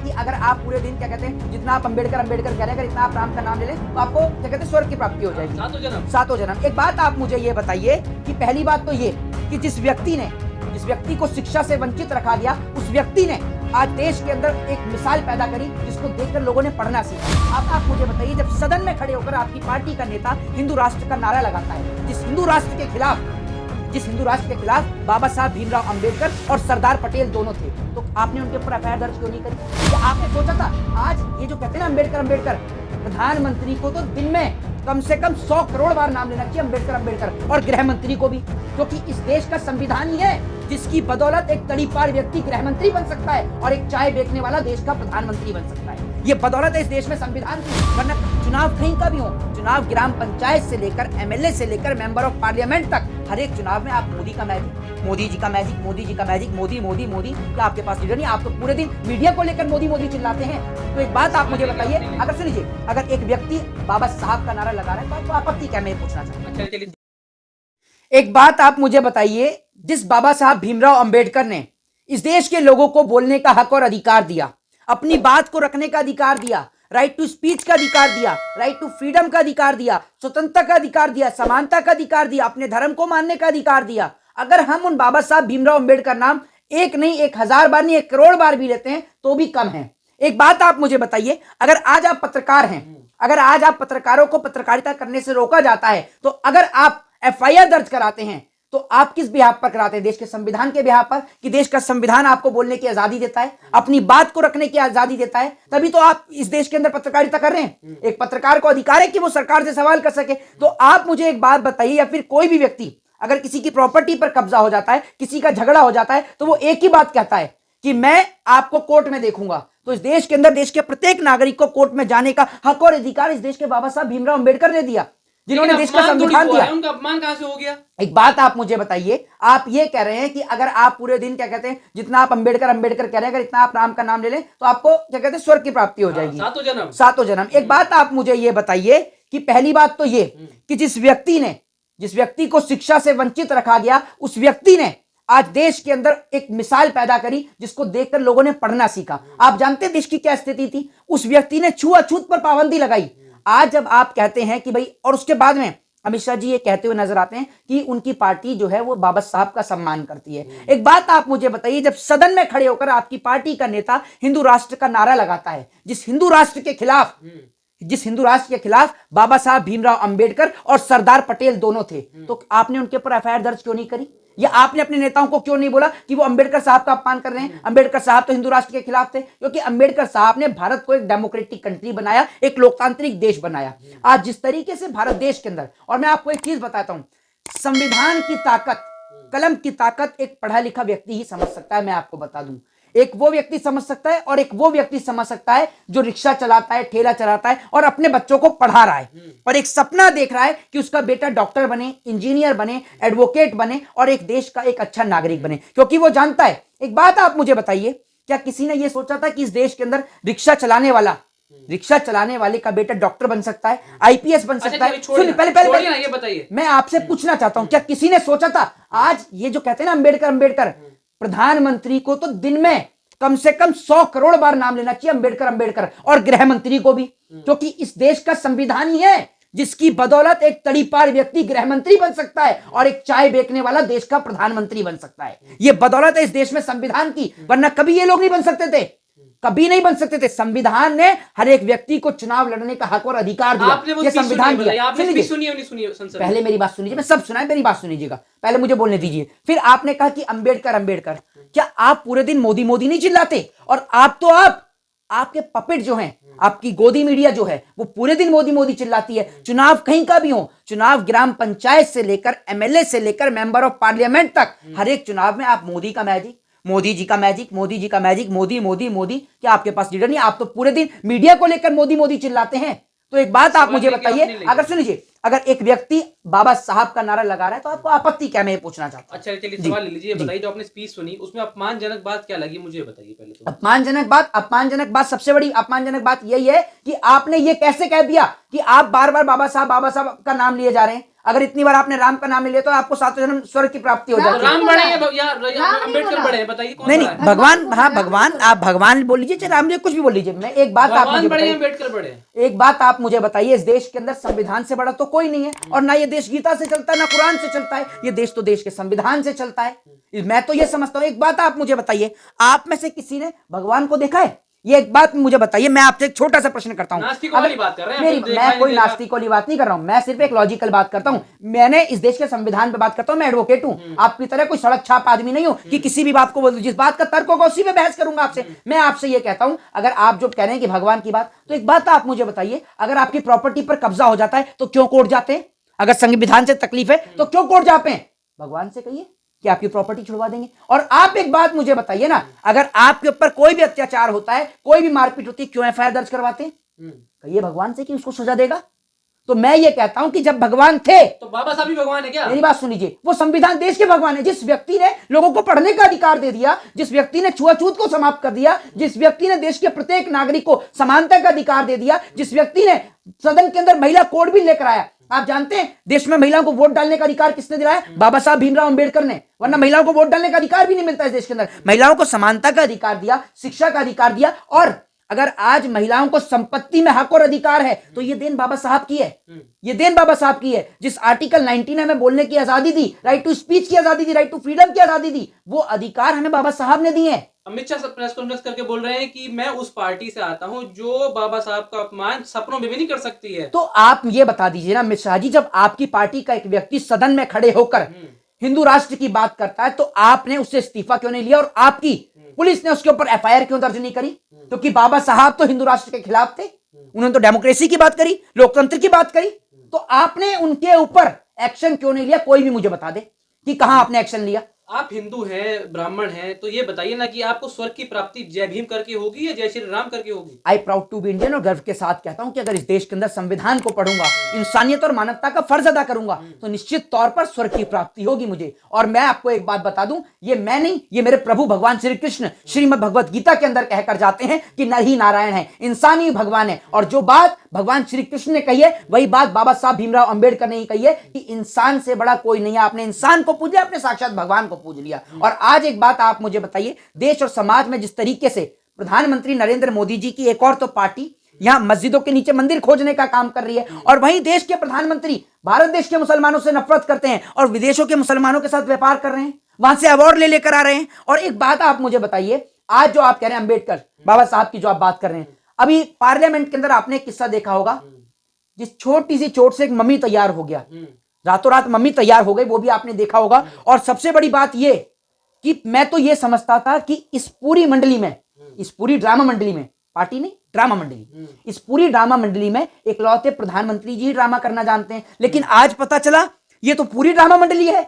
कि अगर आप पूरे दिन क्या कहते हैं, जितना आप अंबेडकर अंबेडकर कह रहे हैं, अगर इतना आप राम का नाम ले लें तो आपको क्या कहते हैं, स्वर्ग की प्राप्ति हो जाएगी, सातों जन्म। एक बात आप मुझे ये बताइए कि पहली बात तो ये कि जिस व्यक्ति को शिक्षा से वंचित रखा गया, उस व्यक्ति ने आज देश के अंदर एक मिसाल पैदा करी जिसको देखकर लोगों ने पढ़ना सीखा। अब आप मुझे बताइए, जब सदन में खड़े होकर आपकी पार्टी का नेता हिंदू राष्ट्र का नारा लगाता है, जिस हिंदू राष्ट्र के खिलाफ बाबा साहब भीमराव अंबेडकर और सरदार पटेल दोनों थे, तो आपने उनके ऊपर एफआईआर दर्ज क्यों नहीं करी? क्या आपने सोचा था आज ये जो कहते हैं ना अंबेडकर, प्रधानमंत्री को तो दिन में कम से कम 100 करोड़ बार नाम लेना चाहिए अंबेडकर, और गृह मंत्री को भी, क्योंकि इस देश का संविधान ही है जिसकी बदौलत एक तड़ीपार व्यक्ति गृह मंत्री बन सकता है और एक चाय बेचने वाला देश का प्रधानमंत्री बन सकता है। ये बदौलत है इस देश में संविधान की, वरना चुनाव कहीं का भी हो, चुनाव ग्राम पंचायत से लेकर एमएलए से लेकर मेंबर ऑफ पार्लियामेंट तक, हर एक चुनाव में आप मोदी का मैजिक, मोदी जी का मैजिक, मोदी मोदी मोदी, क्या आपके पास लीडर नहीं? आप तो पूरे दिन मीडिया को लेकर मोदी मोदी चिल्लाते हैं। तो एक बात आप मुझे बताइए, अगर सुनिए, अगर एक व्यक्ति बाबा साहब का नारा लगा रहा है तो आपको आपत्ति क्या? मैं पूछना चाहता हूं, एक बात आप मुझे बताइए, जिस बाबा साहब भीमराव अंबेडकर ने इस देश के लोगों को बोलने का हक और अधिकार दिया, अपनी बात को रखने का अधिकार दिया, राइट टू स्पीच का अधिकार दिया, राइट टू फ्रीडम का अधिकार दिया, स्वतंत्रता का अधिकार दिया, समानता का अधिकार दिया, अपने धर्म को मानने का अधिकार दिया, अगर हम उन बाबा साहब भीमराव अंबेडकर नाम एक नहीं 1000 बार नहीं 1 करोड़ बार भी लेते हैं तो भी कम है। एक बात आप मुझे बताइए, अगर आज आप पत्रकार हैं, अगर आज आप पत्रकारों को पत्रकारिता करने से रोका जाता है, तो अगर आप एफआईआर दर्ज कराते हैं तो आप किस बिहाफ पर कराते हैं? देश के संविधान के बिहाफ पर, कि देश का संविधान आपको बोलने की आजादी देता है, अपनी बात को रखने की आजादी देता है, तभी तो आप इस देश के अंदर पत्रकारिता कर रहे हैं। एक पत्रकार को अधिकार है कि वो सरकार से सवाल कर सके। तो आप मुझे एक बात बताइए, या फिर कोई भी व्यक्ति अगर किसी की प्रॉपर्टी पर कब्जा हो जाता है, किसी का झगड़ा हो जाता है, तो वो एक ही बात कहता है कि मैं आपको कोर्ट में देखूंगा। तो इस देश के अंदर देश के प्रत्येक नागरिक को कोर्ट में जाने का हक और अधिकार इस देश के बाबा साहब भीमराव अंबेडकर ने दिया, जिन्होंने देश का संविधान दिया। उनका अपमान कहां से हो गया? एक बात आप मुझे बताइए, आप ये कह रहे हैं कि अगर आप पूरे दिन क्या कहते हैं, जितना आप अंबेडकर अंबेडकर कह रहे हैं, अगर इतना आप राम का नाम ले लें तो आपको क्या कहते हैं, स्वर्ग की प्राप्ति हो जाएगी, सातों जन्म। एक बात आप मुझे ये बताइए कि पहली बात तो ये कि जिस व्यक्ति को शिक्षा से वंचित रखा गया, उस व्यक्ति ने आज देश के अंदर एक मिसाल पैदा करी जिसको देखकर लोगों ने पढ़ना सीखा। आप जानते हैं देश की क्या स्थिति थी? उस व्यक्ति ने छुआछूत पर पाबंदी लगाई। आज जब आप कहते हैं कि भाई, और उसके बाद में अमित शाह जी ये कहते हुए नजर आते हैं कि उनकी पार्टी जो है वो बाबा साहब का सम्मान करती है। एक बात आप मुझे बताइए, जब सदन में खड़े होकर आपकी पार्टी का नेता हिंदू राष्ट्र का नारा लगाता है, जिस हिंदू राष्ट्र के खिलाफ बाबा साहब भीमराव अंबेडकर और सरदार पटेल दोनों थे, तो आपने उनके ऊपर एफआईआर दर्ज क्यों नहीं करी? या आपने अपने नेताओं को क्यों नहीं बोला कि वो अंबेडकर साहब का अपमान कर रहे हैं? अंबेडकर साहब तो हिंदू राष्ट्र के खिलाफ थे, क्योंकि अंबेडकर साहब ने भारत को एक डेमोक्रेटिक कंट्री बनाया, एक लोकतांत्रिक देश बनाया। आज जिस तरीके से भारत देश के अंदर, और मैं आपको एक चीज बताता हूं, संविधान की ताकत, कलम की ताकत एक पढ़ा लिखा व्यक्ति ही समझ सकता है। मैं आपको बता दूं, एक वो व्यक्ति समझ सकता है और एक वो व्यक्ति समझ सकता है जो रिक्शा चलाता है, ठेला चलाता है और अपने बच्चों को पढ़ा रहा है और एक सपना देख रहा है कि उसका बेटा डॉक्टर बने, इंजीनियर बने, एडवोकेट बने और एक देश का एक अच्छा नागरिक बने, क्योंकि वो जानता है। एक बात आप मुझे बताइए, क्या किसी ने यह सोचा था कि इस देश के अंदर रिक्शा चलाने वाले का बेटा डॉक्टर बन सकता है, आईपीएस बन सकता है? सुनिए, पहले ये बताइए, मैं आपसे पूछना चाहता हूं, क्या किसी ने सोचा था? आज ये जो कहते हैं ना अंबेडकर, प्रधानमंत्री को तो दिन में कम से कम 100 करोड़ बार नाम लेना चाहिए अंबेडकर, और गृह मंत्री को भी, क्योंकि इस देश का संविधान ही है जिसकी बदौलत एक तड़ीपार व्यक्ति गृह मंत्री बन सकता है और एक चाय बेचने वाला देश का प्रधानमंत्री बन सकता है। यह बदौलत है इस देश में संविधान की, वरना कभी ये लोग नहीं बन सकते थे, कभी नहीं बन सकते थे। संविधान ने हर एक व्यक्ति को चुनाव लड़ने का हक और अधिकार दिया, ये संविधान दिया। पहले मेरी बात सुनिए, मैं सब सुना है, मेरी बात सुनिएगा, पहले मुझे बोलने दीजिए। फिर आपने कहा कि अंबेडकर, क्या आप पूरे दिन मोदी मोदी नहीं चिल्लाते? और आपके पपेट जो हैं, आपकी गोदी मीडिया जो है वो पूरे दिन मोदी मोदी चिल्लाती है। चुनाव कहीं का भी हो, चुनाव ग्राम पंचायत से लेकर एमएलए से लेकर मेंबर ऑफ पार्लियामेंट तक, हर एक चुनाव में आप मोदी का मैजिक, मोदी जी का मैजिक, मोदी मोदी मोदी, क्या आपके पास लीडर नहीं? आप तो पूरे दिन मीडिया को लेकर मोदी मोदी चिल्लाते हैं। तो एक बात आप मुझे बताइए, अगर सुनिए, अगर एक व्यक्ति बाबा साहब का नारा लगा रहा है तो आपको आपत्ति क्या? मैं पूछना चाहता हूं। अच्छा चलिए, सवाल ले लीजिए, बताइए, जो आपने स्पीच सुनी उसमें अपमानजनक बात क्या लगी, मुझे बताइए पहले तो। अपमानजनक बात, सबसे बड़ी अपमानजनक बात यही है कि आपने ये कैसे कह दिया कि आप बार बार बाबा साहब का नाम लिए जा रहे हैं। अगर इतनी बार आपने राम का नाम ले लिया तो आपको सातों जन्म स्वर्ग की प्राप्ति हो जाती है। राम बड़े हैं या अम्बेडकर बड़े हैं, बताइए कौन नहीं बड़ा नहीं, है? भगवान, हाँ भगवान, आप भगवान बोल लीजिए चाहे राम जी कुछ भी बोल लीजिए। मैं एक बात आप मुझे भगवान बड़े हैं, बताइए, अम्बेडकर बड़े हैं। एक बात आप मुझे बताइए, इस देश के अंदर संविधान से बड़ा तो कोई नहीं है, और ना ये देश गीता से चलता है ना कुरान से चलता है, ये देश तो देश के संविधान से चलता है। मैं तो ये समझता हूं। एक बात आप मुझे बताइए, आप में से किसी ने भगवान को देखा है? ये एक बात मुझे बताइए। मैं आपसे एक छोटा सा प्रश्न करता हूं। नास्तिकों वाली बात कर रहे हैं, मैं कोई नास्तिक वाली बात नहीं कर रहा हूं, मैं सिर्फ एक लॉजिकल बात करता हूं। मैंने इस देश के संविधान पे बात करता हूं, मैं एडवोकेट हूं, आपकी तरह कोई सड़क छाप आदमी नहीं हूं कि किसी भी बात को बोल दूं। जिस बात का तर्क होगा उसी पे बहस करूंगा आपसे। मैं आपसे ये कहता हूं, अगर आप जो कह रहे हैं कि भगवान की बात, तो एक बात आप मुझे बताइए, अगर आपकी प्रॉपर्टी पर कब्जा हो जाता है तो क्यों कोर्ट जाते हैं? अगर संविधान से तकलीफ है तो क्यों कोर्ट जाते हैं? भगवान से कहिए कि आपकी प्रॉपर्टी छुड़वा देंगे। और आप एक बात मुझे बताइए ना, अगर आपके ऊपर कोई भी अत्याचार होता है, कोई भी मारपीट होती है, क्यों एफआईआर दर्ज करवाते हैं? कहिए भगवान से कि उसको सजा देगा। तो मैं ये कहता हूं कि जब भगवान थे तो बाबा साहब भी भगवान है क्या? मेरी बात सुन लीजिए, वो संविधान देश के भगवान है। जिस व्यक्ति ने लोगों को पढ़ने का अधिकार दे दिया, जिस व्यक्ति ने छुआछूत को समाप्त कर दिया, जिस व्यक्ति ने देश के प्रत्येक नागरिक को समानता का अधिकार दे दिया, जिस व्यक्ति ने सदन के अंदर महिला कोड भी लेकर आया। आप जानते हैं देश में महिलाओं को वोट डालने का अधिकार किसने दिलाया? बाबा साहब भीमराव अंबेडकर ने। वरना महिलाओं को वोट डालने का अधिकार भी नहीं मिलता इस देश के अंदर। महिलाओं को समानता का अधिकार दिया, शिक्षा का अधिकार दिया, और अगर आज महिलाओं को संपत्ति में हक और अधिकार है तो ये देन बाबा साहब की है। ये देन बाबा साहब की है। जिस आर्टिकल 19 हमें बोलने की आजादी दी, राइट टू स्पीच की आजादी दी, राइट टू फ्रीडम की आजादी दी, वो अधिकार हमें बाबा साहब ने दिए हैं। अमित शाह प्रेस कॉन्फ्रेंस करके बोल रहे हैं कि मैं उस पार्टी से आता हूं जो बाबा साहब का अपमान सपनों में भी नहीं कर सकती है। तो आप ये बता दीजिए ना अमित शाह जी, जब आपकी पार्टी का एक व्यक्ति सदन में खड़े होकर हिंदू राष्ट्र की बात करता है तो आपने उससे इस्तीफा क्यों नहीं लिया, और आपकी पुलिस ने उसके ऊपर एफआईआर क्यों दर्ज नहीं करी? क्योंकि बाबा साहब तो हिंदू राष्ट्र के खिलाफ थे, उन्होंने तो डेमोक्रेसी की बात करी, लोकतंत्र की बात करी, तो आपने उनके ऊपर एक्शन क्यों नहीं लिया? कोई भी मुझे बता दे कि कहां आपने एक्शन लिया। आप हिंदू हैं, ब्राह्मण हैं, तो ये बताइए ना कि आपको स्वर्ग की प्राप्ति जय भीम करके होगी या जय श्री राम करके होगी? I proud to be Indian, और गर्व के साथ कहता हूं कि अगर इस देश के अंदर संविधान को पढ़ूंगा, इंसानियत और मानवता का फर्ज अदा करूंगा, तो निश्चित तौर पर स्वर्ग की प्राप्ति होगी मुझे। और मैं आपको एक बात बता दूं, ये मैं नहीं, ये मेरे प्रभु भगवान श्री कृष्ण श्रीमद् भगवत गीता के अंदर कहकर जाते हैं कि नर ही नारायण है, इंसान ही भगवान है। और जो बात भगवान श्री कृष्ण ने कही है वही बात बाबा साहब भीमराव अंबेडकर ने ही कही है कि इंसान से बड़ा कोई नहीं है। आपने इंसान को पूज लिया, आपने साक्षात भगवान को पूज लिया। और आज एक बात आप मुझे बताइए, देश और समाज में जिस तरीके से प्रधानमंत्री नरेंद्र मोदी जी की एक और तो पार्टी यहां मस्जिदों के नीचे मंदिर खोजने का काम कर रही है, और वहीं देश के प्रधानमंत्री भारत देश के मुसलमानों से नफरत करते हैं और विदेशों के मुसलमानों के साथ व्यापार कर रहे हैं, वहां से अवार्ड ले लेकर आ रहे हैं। और एक बात आप मुझे बताइए, आज जो आप कह रहे हैं अंबेडकर बाबा साहब की जो आप बात कर रहे हैं, अभी पार्लियामेंट के अंदर आपने एक किस्सा देखा होगा, जिस छोटी सी चोट से एक मम्मी तैयार हो गया, रातों रात मम्मी तैयार हो गई, वो भी आपने देखा होगा। और सबसे बड़ी बात ये कि मैं तो ये समझता था कि इस पूरी मंडली में, इस पूरी ड्रामा मंडली में, पार्टी नहीं ड्रामा मंडली, इस पूरी ड्रामा मंडली में इकलौते प्रधानमंत्री जी ड्रामा करना जानते हैं। लेकिन आज पता चला ये तो पूरी ड्रामा मंडली है,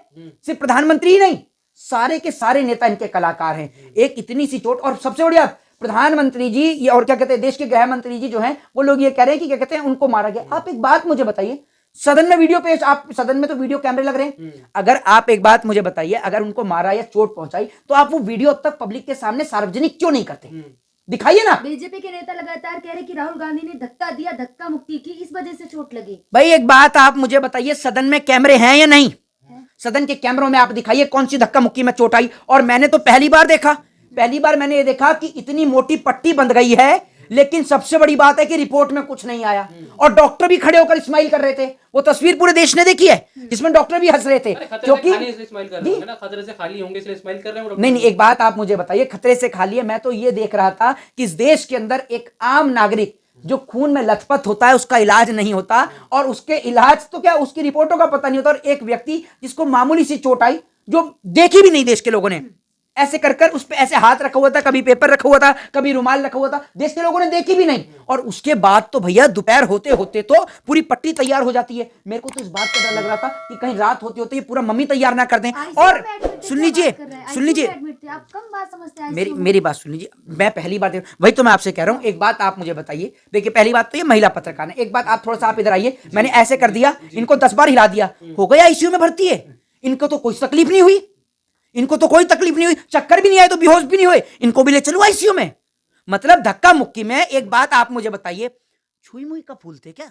सिर्फ प्रधानमंत्री ही नहीं, सारे के सारे नेता इनके कलाकार हैं। एक इतनी सी चोट, और सबसे बढ़िया प्रधानमंत्री जी और क्या कहते हैं देश के गृह मंत्री जी जो हैं, वो लोग ये कह रहे हैं कि क्या कहते हैं उनको मारा गया। आप एक बात मुझे बताइए, सदन में वीडियो पेश, आप सदन में तो वीडियो कैमरे लग रहे हैं, अगर आप एक बात मुझे बताइए, अगर उनको मारा या चोट पहुंचाई तो आप वो वीडियो अब तक पब्लिक के सामने सार्वजनिक क्यों नहीं करते? दिखाइए ना। बीजेपी के नेता लगातार कह रहे कि राहुल गांधी ने धक्का दिया, धक्का मुक्ति की, इस वजह से चोट लगी। भाई एक बात आप मुझे बताइए, सदन में कैमरे हैं या नहीं? सदन के कैमरों में आप दिखाइए कौन सी धक्का मुक्की में चोट आई। और मैंने तो पहली बार देखा, पहली बार मैंने ये देखा कि इतनी मोटी पट्टी बंध गई है, लेकिन सबसे बड़ी बात है कि रिपोर्ट में कुछ नहीं आया, और डॉक्टर भी खड़े होकर स्माइल कर रहे थे। वो तस्वीर पूरे देश ने देखी है जिसमें डॉक्टर भी हंस रहे थे, क्योंकि खतरे से खाली होंगे इसलिए स्माइल कर रहे हैं। नहीं, एक बात आप मुझे बताइए, खतरे से खाली है? मैं तो ये देख रहा था कि इस देश के अंदर एक आम नागरिक जो खून में लथपथ होता है उसका इलाज नहीं होता, और उसके इलाज तो क्या उसकी रिपोर्टों का पता नहीं होता, और एक व्यक्ति जिसको मामूली सी चोट आई जो देखी भी नहीं देश के लोगों ने, ऐसे कर कर उस पे ऐसे हाथ रखा हुआ था, कभी पेपर रखा हुआ था, कभी रुमाल रखा हुआ था, देश के लोगों ने देखी भी नहीं, और उसके बाद तो भैया दोपहर होते होते तो पूरी पट्टी तैयार हो जाती है। मेरे को तो इस बात का डर लग रहा था कि कहीं रात होते होते ये पूरा मम्मी तैयार ना कर दें। और सुन लीजिए, आप कम बात समझते हैं। मेरी बात सुन लीजिए, मैं पहली बार वही तो मैं आपसे कह रहा हूं। एक बात आप मुझे बताइए, देखिए पहली बात तो ये महिला पत्रकार है, एक बात आप थोड़ा सा आप इधर आइए, मैंने ऐसे कर दिया, इनको 10 बार हिला दिया, हो गया आईसीयू में भर्ती है, इनको तो कोई तकलीफ नहीं हुई, इनको तो कोई तकलीफ नहीं हुई, चक्कर भी नहीं आए तो बेहोश भी नहीं हुए, इनको भी ले चलो आईसीयू में। मतलब धक्का मुक्की में। एक बात आप मुझे बताइए, छुई मुई का फूल थे क्या?